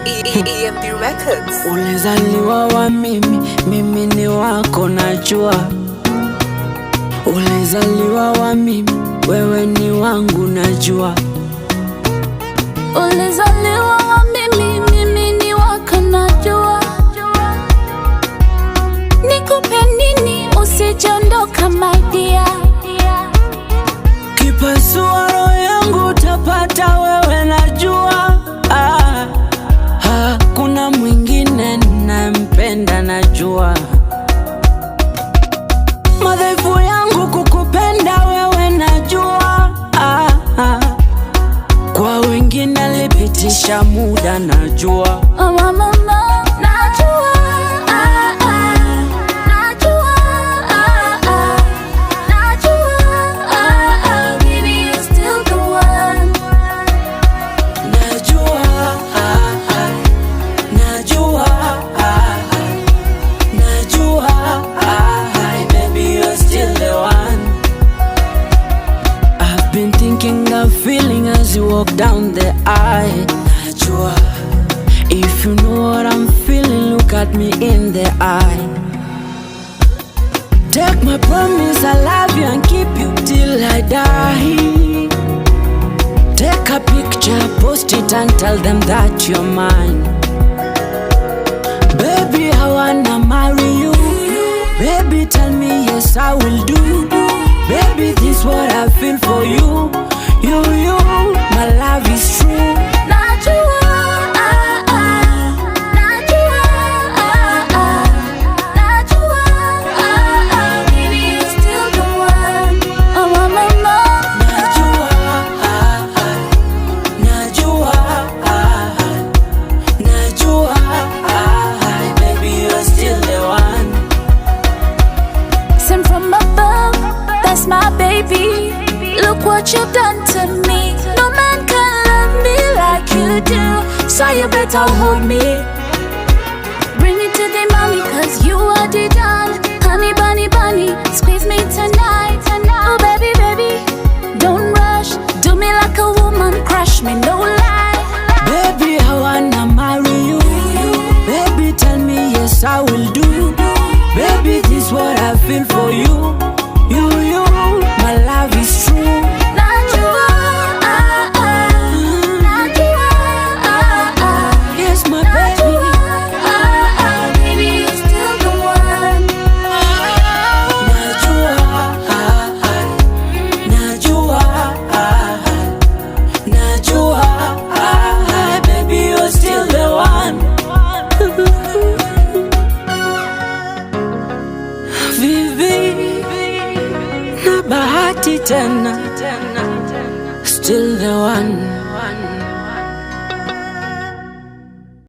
EMP Records. Ulizaliwa wa mimi, mimi ni wako najua. Ulizaliwa wa mimi, wewe ni wangu najua. Ulizaliwa wa mimi, mimi ni wako najua. Nikupe nini usijondoka my dear. Kipasua roho yangu utapata wewe najua. Kuna mwingine ninampenda najua. Madhaifu yangu kukupenda wewe najua. Kwa wengine nilipitisha muda najua. Mama, najua. Baby, you're still the one. Najua, baby, you're still the one. I've been thinking of feeling as you walk down the aisle. Najua, if you know what I'm feeling, look at me in the eye. Take my promise, I love you and keep you till I die. Take a picture, post it and tell them that you're mine. Baby, I wanna marry you. Baby, tell me yes, I will do. Baby, this what I feel for you. You, my love is true. Najua, baby, you're still the one. Mama, baby, you're still the one. sent from above, that's my baby. Look what you've done to me. No man can love me like you do, so you better hold me. Bring it to the mommy, cause you are the dawn. Honey bunny bunny, squeeze me tonight. Oh baby, baby, don't rush. Do me like a woman, crush me, no lie. Baby, I wanna marry you. Baby, tell me yes, I will do. Baby, this what I feel for you. You, my love is true. Najua, Yes, my baby. baby, you're still the one. Najua, baby, you're still the one. Vivi, na bahati tena, still the one.